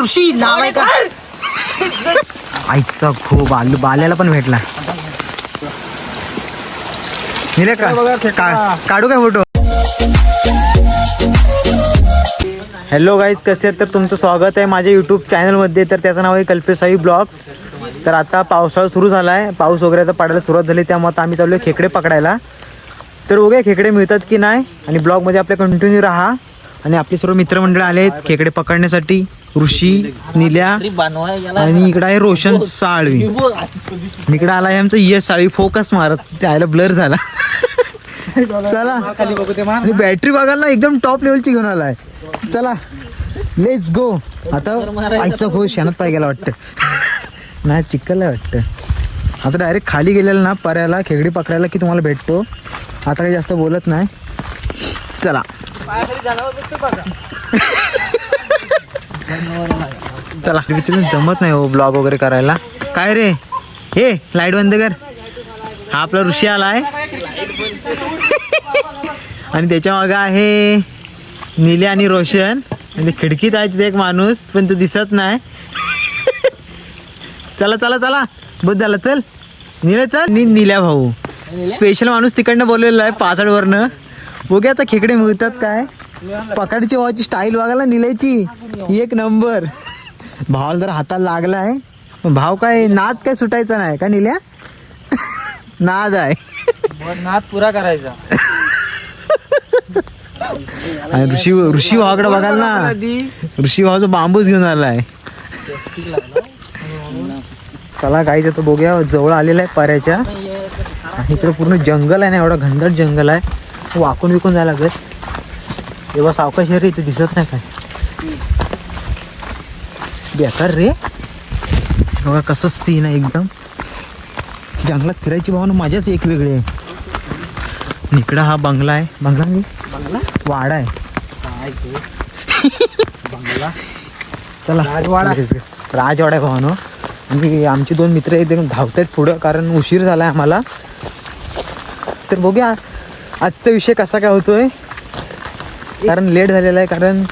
ऋषी नाव आहे का आईचा खो बाल्याला पण भेटला. निले काढू काय फोटो. हॅलो गाईज, कसे आहेत? तर तुमचं स्वागत आहे माझ्या यूट्यूब चॅनलमध्ये. तर त्याचं नाव आहे कल्पेश साई ब्लॉग्स. तर आता पावसाळा सुरू झाला आहे, पाऊस वगैरे आता पडायला सुरुवात झाली, त्यामुळे आता आम्ही चाललो आहे खेकडे पकडायला. तर बघूया खेकडे मिळतात की नाही, आणि ब्लॉगमध्ये आपल्या कंटिन्यू राहा. आणि आपले सर्व मित्रमंडळ आले आहेत खेकडे पकडण्यासाठी. ऋषी, निल्या आणि इकडे आहे रोशन साळवी. इकडे आला आहे आमचं यश साळवी. फोकस मारत त्याला ब्लर झाला. चला आणि बॅटरी बघायला ना एकदम टॉप लेवलची घेऊन आलाय. चला लेट्स गो. आता आईचा खो शेणात पाय गेला वाटतं. नाही चिखल आहे वाटतं. आता डायरेक्ट खाली गेलेला ना पर्याला खेकडी पकडायला की तुम्हाला भेटतो. आता काही जास्त बोलत नाही. चला चला. जमत नाही हो ब्लॉग वगैरे करायला. काय रे हे लाईट बंद कर. हा आपला ऋषी आला आहे आणि त्याच्या मागं आहे निले आणि रोशन. आणि खिडकीत आहे तिथे एक माणूस, पण तो दिसत नाही. चला चला चला बस झालं. चल निले चल. निल्या भाऊ स्पेशल माणूस तिकडनं बोललेला आहे पाचडवरनं. बघूया आता खेकडे मिळतात काय. पकडायची व्हायची स्टाईल बघायला निल्याची एक नंबर. भावाला जर हाताला लागला आहे. भाव काय नाद काय सुटायचा नाही का निल्या. नाद आहे, नाद पुरा करायचा. आणि ऋषी भावाकडे बघाल ना, ऋषी भावाचा बांबूच घेऊन आलाय. चला गाईच आता बघूया. जवळ आलेला आहे पर्याच्या. इकडे पूर्ण जंगल आहे ना, एवढा घनदाट जंगल आहे. वाकून विकून जायला लागत. तेव्हा सावकाश रे इथे दिसत नाही काय. बेकार रे बघा कसं सीन आहे एकदम. जंगलात फिरायची भावना माझ्याच एक वेगळी आहे. इकडं हा बंगला आहे. बंगला म्हणजे वाडा आहे. बंगला चला राजवाडा आहे भावानो. आणि आमचे दोन मित्र एकदम धावत आहेत पुढं, कारण उशीर झाला आहे आम्हाला. तर बघूया आजचा विषय कसा काय होतोय. कारण लेट झालेला आहे, कारण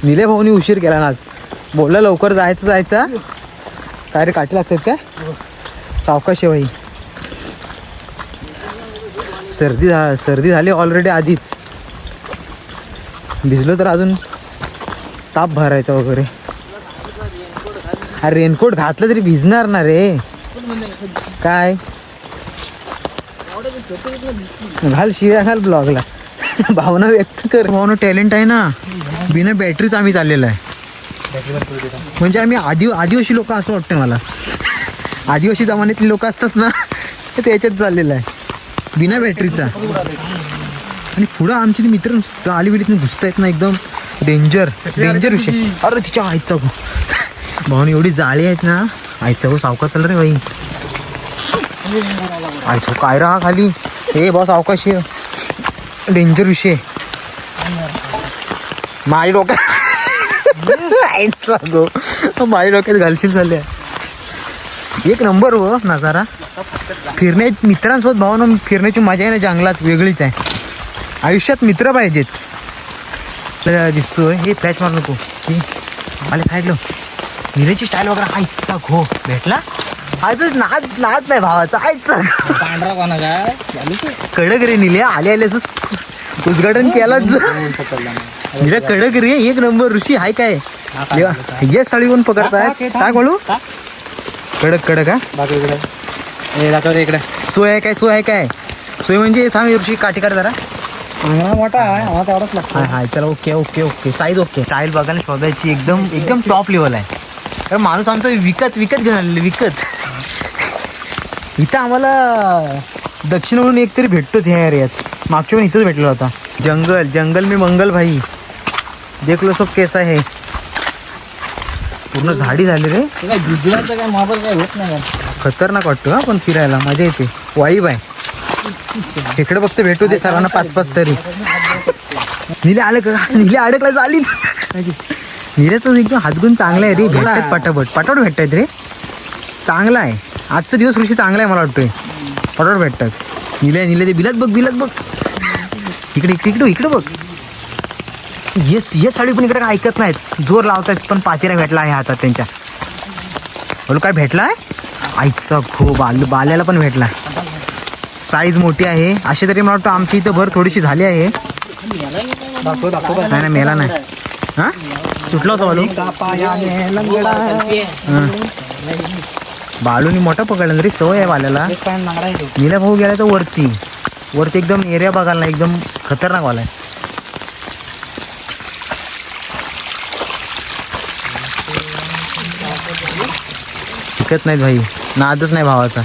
निले भाऊनी उशीर केला ना आज. बोलला लवकर जायचा. काय रे काठी लागतात काय. सावकाश भाई. सर्दी झाली ऑलरेडी आधीच. भिजलो तर अजून ताप भरायचा वगैरे. अरे रेनकोट घातलं तरी भिजणार ना रे. काय घाल शिव्या घाल ब्लॉगला. भावना व्यक्त कर. भावना टॅलेंट आहे ना. बिना बॅटरीच आम्ही चाललेला आहे. म्हणजे आम्ही आदिवासी लोक असं वाटतं मला. आदिवासी जमान्यातली लोक असतात ना, ते याच्यात चाललेलं आहे बिना बॅटरीचा. आणि पुढं आमचे मित्र चाली बिडीत घुसता येत ना. एकदम डेंजर विषय. अरे तिच्या आईचा गो भाऊन एवढी जाळी आहेत ना. आईचा गो सावकाश चाल रे बाई. आईचा काय राहा खाली. हे बॉस अवकाश डेंजर विषय. माझ्या डोक्यात आईचा गो माझ्या डोक्यात घालशील झाल्या. एक नंबर हो नजारा. फिरण्या मित्रांसोबत भावना फिरण्याची मजा आहे ना जंगलात वेगळीच आहे. आयुष्यात मित्र पाहिजेत. दिसतोय हे फ्लॅश मारू नको. आले साईडलो निलेची स्टाईल वगैरे. आईचा घो भेटला. आजच नाद नाही भावाचा. आईचा पांढरा कोणा काय कडक रे निल्या. आले उद्घाटन केलाच निल्या. कडक रे एक नंबर. ऋषी हाय काय येस साडी कोण पकडताय काय बोलू. कडक हा. बाकी इकडे हे दाखव इकडे. सोय आहे काय. सोय म्हणजे थांब ऋषी काठी काढ जरा. मोठा आहे आम्हाला तेवढाच लागतो. हाय चला ओके साईज ओके. स्टाईल बघायला शोधायची एकदम टॉप लेवल आहे. तर माणूस आमचा विकत घेऊन आलेलं विकत. इथं आम्हाला दक्षिण म्हणून एक तरी भेटतोच ह्या एरियात. मागच्या पण इथंच भेटलेला होता. जंगल मी मंगल भाई देख लो सब कैसा है. पूर्ण झाडी झाली रे. गुजरातचं काय मोबाईल काय होत नाही. खतरनाक वाटतो हा, पण फिरायला मजा येते. वाईब आहे. इकडे फक्त भेटू दे सर्वांना 5-5 तरी. निले अडकला झाली. निल्याचं एकदम हातगुण चांगला आहे रे. भेटतात पटापट भेटतात रे. चांगला आहे आजचा दिवस. ऋषी चांगला आहे मला वाटतोय. पटापट भेटतात. निले ते बिलात बघ. इकडे बघ. ये साडी पण इकडे काय ऐकत नाहीत, जोर लावतायत. पण पातेरा भेटला आहे हातात त्यांच्या. बोलू काय भेटला आहे? आईचा खो बाल्याला पण भेटला. साईज मोठी आहे. अशी तरी मला वाटतं आमची इथं भर थोडीशी झाली आहे. दाखव नाही ना, मेला नाही. हा सुटला होता बालू. बालूनी मोठा पकडला तरी सवय आहे बाल्याला. नीला भाऊ गेला तर वरती एकदम एरिया बघायला ना, एकदम खतरनाक वाला आहे. शिकत नाहीत भाई, नादच नाही भावाचा.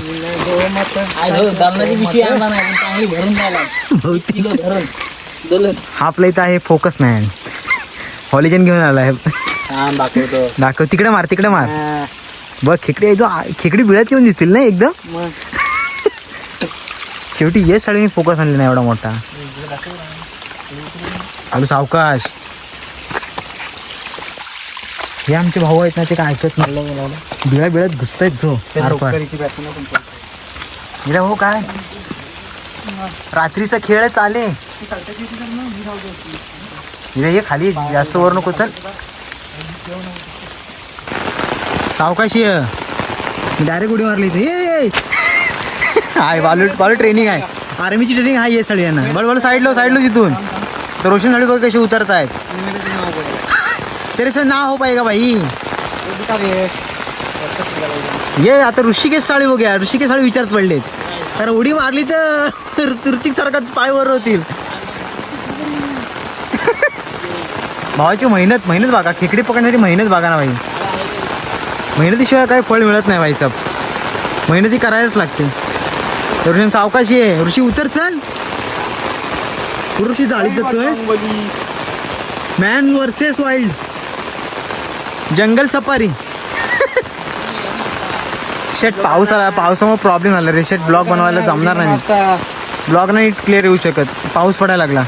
हा आपला इथं आहे फोकस मॅन. हॉलिजन घेऊन आला आहे. दाखव. तिकडे मार. बघ खेकडी जो खेकडी बिळात येऊन दिसतील ना एकदम. शेवटी येस साडीने फोकस आणले नाही एवढा मोठा. आलो सावकाश. हे आमचे भाऊ आहेत ना, ते काय ऐकत नाही. बिळात घुसतायत जो. भाऊ काय रात्रीचा खेळ चाले. ये खाली जास्त वर नको. चल सावकाशी डायरेक्ट उडी मारली इथे. हाय बालू ट्रेनिंग आहे, आर्मीची ट्रेनिंग आहे. ये सळी यांना बळबळ साईडलो तिथून. तर रोशन साडी बघ कसे उतरतायत. तेरे से ना हो पाएगा भाई. ये आता ऋषिकेश साडी बघूया. ऋषिकेश साडी विचारत पडलेत, कारण उडी मारली तर तुर्तिक सारखा पाय वर होतील. भावाची मेहनत बघा. खेकडी पकडण्यासाठी मेहनत बघा ना भाई. मेहनतीशिवाय काही फळ मिळत नाही भाई साहेब. मेहनती करायलाच लागते. तर सावकाशी आहे. ऋषी उतर. चल ऋषी जाळीत जातोय. मॅन वर्सेस वाईल्ड जंगल सफारी. शेट पाऊस आला. पावसामुळे प्रॉब्लेम झाला रे शेट. ब्लॉग बनवायला जमणार नाही. ब्लॉग नाही क्लिअर येऊ शकत. पाऊस पडायला लागला.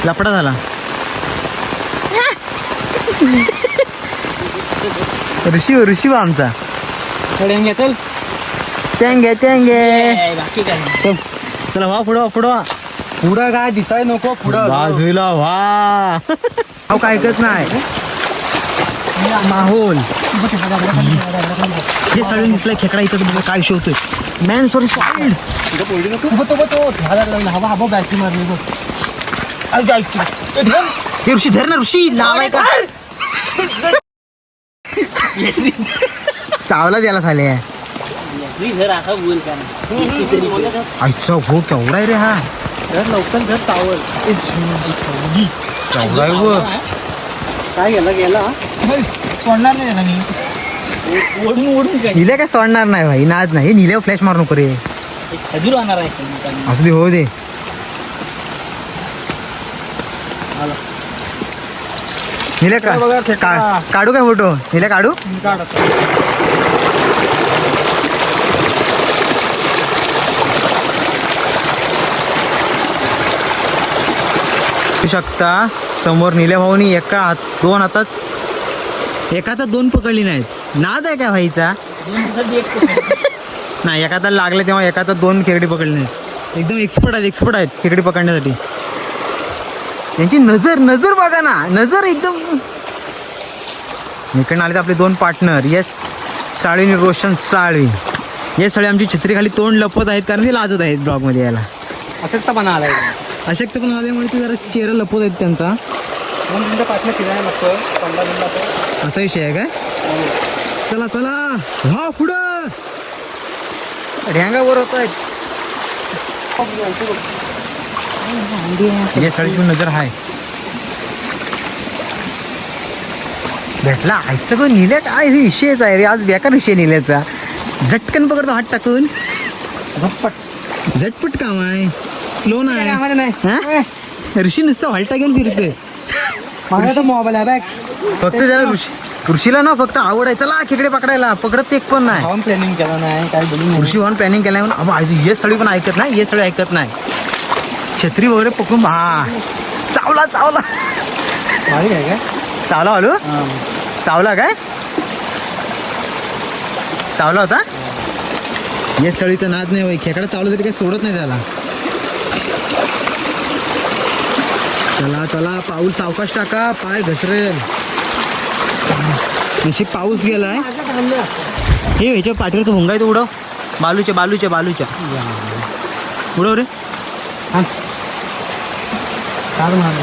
लपडा झाला. ऋषी आमचा. तेंगे चला वा पुढं काय दिसाय नको. पुढं बाजूला वा. काय ऐकत नाही. माहोल हे सगळं दिसलंय. खेकडा इथं तुला काय शोधतोय. Man sorry side. ऋषी धर ना. ऋषी नाव आहे का? चावला त्याला झाले. आईचा भो केवढा आहे रे हा. लवकर घर चावल. केवढा आहे व. काय गेला सोडणार नाही ना मी. ओढून निल्या काय सोडणार नाही भाई. नाच नाही. निल्यावर फ्लॅश मारू नको रे. हजूर आणणार आहे. असू दे हो दे. निल्या काढू काय फोटो. निल्या काढू. शकता समोर निल्या भाऊनी एका हातात दोन पकडली नाहीत. नाद आहे का भाईचा. नाही एका हाताला लागले तेव्हा एका हातात दोन खेकडी पकडली नाहीत. एकदम एक्सपर्ट आहेत खेकडी पकडण्यासाठी. त्यांची नजर बघा ना. नजर एकदम. इकडनं आले आपले दोन पार्टनर. येस साळवी आणि रोशन साळवी. हे सगळे आमची छत्री खाली तोंड लपत आहेत, कारण ते लाजत आहेत ब्लॉग मध्ये यायला. अशक्तपणा आलाय. अशक्तपणा आल्यामुळे ते जरा चेहरा लपवत आहेत त्यांचा. म्हणून तुमच्या पाठीला फिरायला लागतं. असा विषय आहे काय. चला हा पुढं ढ्यांगावर होत आहेत. हे सळीची नजर आहे. भेटला आयचं गो. निल्या काय विषयच आहे रे आज. बेकार विषय निल्याचा. झटकन पकडतो हात टाकून. झटपट काम आहे. स्लो नाही. ऋषी नुसतं व्हालटा घेऊन फिरतोय. मोबाईल आहे बॅग. फक्त त्याला ऋषीला ना फक्त आवड आहे. चला खेकडे पकडायला. पकडत एक पण नाही. हॉर्न प्लॅनिंग केलं नाही काय बोलून. ऋषी हॉर्न प्लॅनिंग केलाय म्हणून. ये सळी पण ऐकत नाही. ये सळी ऐकत नाही. छत्री वगैरे पकडून हा चावला. काय चावला आलो. चावला काय. चावला होता. ये सळीचा नाद नाही. खेकडा चावला तरी काही सोडत नाही त्याला. चला चला पाऊस सावकाश टाका, पाय घसरेल. नशीब पाऊस गेलाय. हे ह्याच्या पाठीवर तो भोंगा आहे तो उडव. बालूच्या उडव रे.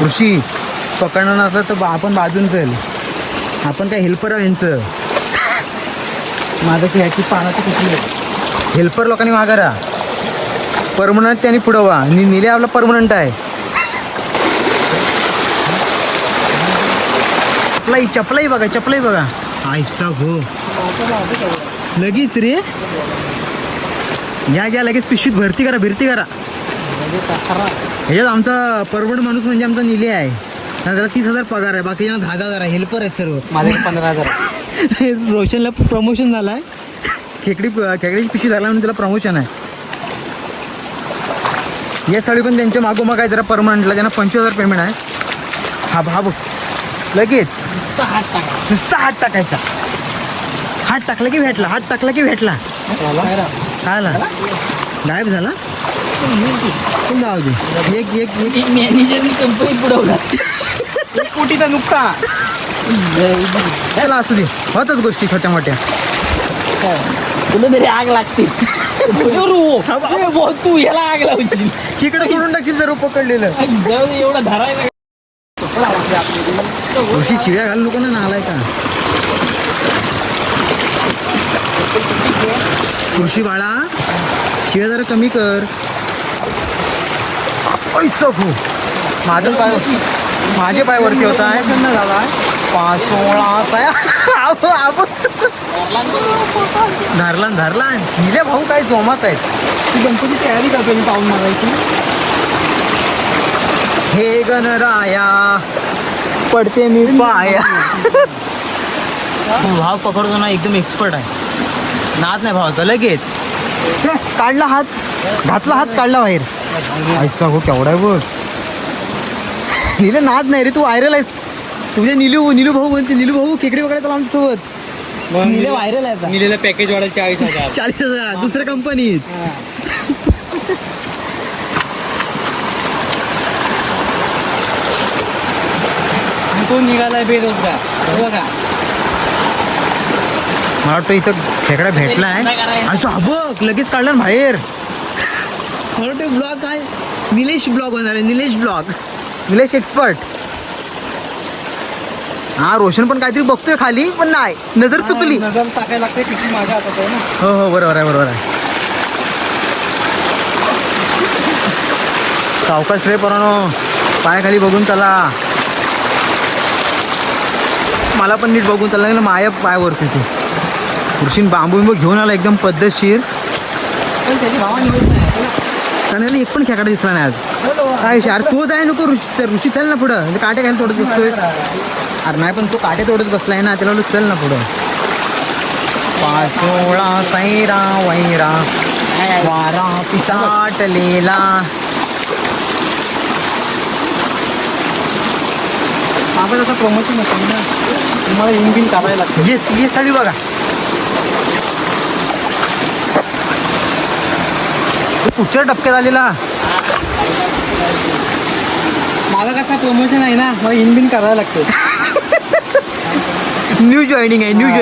ऋषी पकडणार नसलं तर आपण बाजून चल. आपण काय हेल्पर आहे यांचं. माझं की ह्याची पानाची कुठली हेल्पर लोकांनी मागारा. परमनंट त्यांनी पुढवा. निले आपला परमनंट आहे. चपलाई बघा. आईचा हो लगेच रे. घ्या लगेच पिशवीत भरती करा. ह्याच्यात आमचा परवड माणूस म्हणजे आमचा निले आहे. त्याला 30,000 पगार आहे. बाकी 10,000 आहे. हेल्पर आहेत सर्व. माझ्याकडे 15,000. रोशनला प्रमोशन झालं आहे. खेकड्याची पिशवी झाला म्हणून त्याला प्रमोशन आहे. या साडी पण त्यांच्या मागोमाग आहे जरा परमनंटला. त्यांना 25,000 पेमेंट आहे. हा बघ लगेच नुसता हात टाकायचा. हात टाकला की भेटला. काय आला गायब झाला. पण जाऊ दे. एक मॅनेजरनी कंपनी बुडवला. 1 कोटीचा नुकसान. त्याला असू दे. होतच गोष्टी छोट्या मोठ्या. तुला तरी आग लागते. तू याला आग लावशील. तिकडे सोडून टाकशील जर पकडलेलं. एवढा धरायला ऋषी शिव्या घालू नको ना आलाय का. ऋषी बाळा शिव्या जरा कमी कर. माझे पाय वरती होत आहे. 5-16 धरला. निले भाऊ काय जोमात आहेत. ती गणपती तयारी करतो मी पाहून मागायची. हे गणराया पडते मी पाया. भाव पकडतो ना एकदम एक्सपर्ट आहे. नाद नाही भावाचा. लगेच काढला हात. घातला हात काढला बाहेर. आईचा हो केवढा आहे बघ. निले नाद नाही रे. तू व्हायरल आहेस. तुझे नीलू भाऊ म्हणते. नीलू भाऊ खेकडे पकडायचा आमच्यासोबत. निले व्हायरल आहे. निलेला पॅकेज वाढेल 40,000. 40,000 दुसऱ्या कंपनीत. तो निघालाय बेरोजगार बघा. मला वाटतं इथं खेकडा भेटला आहे. अच्छा बघ लगेच काढला ना बाहेर. मला वाटतं ब्लॉग काय निलेश ब्लॉग होणार आहे. निलेश एक्सपर्ट. हा रोशन पण काहीतरी बघतोय खाली पण नाही. नजर चुकली. नजर टाकायला लागते. किती माझ्या हातात आहे ना. हो बरोबर आहे. सावकाश रे पोरांनो. पायाखाली बघून चला. मला पण नीट बघून चालला ना. माया पायावरती तू ऋषीन बांबू घेऊन आला एकदम पद्धतशीर. पण त्याची भावा निघत नाही. कारण एक पण खेकडा दिसला नाही आज. काय शार तो जाय नको. ऋषी चल ना पुढं. काटे खायला तोडत बसतोय. अरे नाही पण तो काटे तोडत बसलाय ना. त्याला चल ना पुढं. 5-16 सैरा वैरा वारा पिसाटलेला. आपण आता प्रमोशन असेल ना. तुम्हाला इंजिन काढायला लागतं. ये साडी बघा. पुढच्या टप्प्यात आलेला. माझा कसा प्रमोशन आहे ना. मला इंजिन करायला लागतं. न्यू जॉईनिंग आहे. निल्या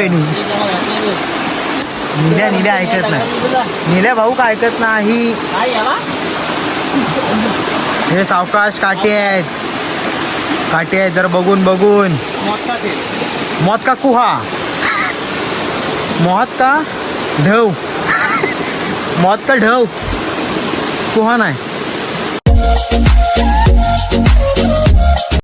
ऐकत नाही. निल्या भाऊ का ऐकत नाही. हे सावकाश काटे आहेत जरा बघून. मौत का कुहा. मौत का ढव कुहा नाही.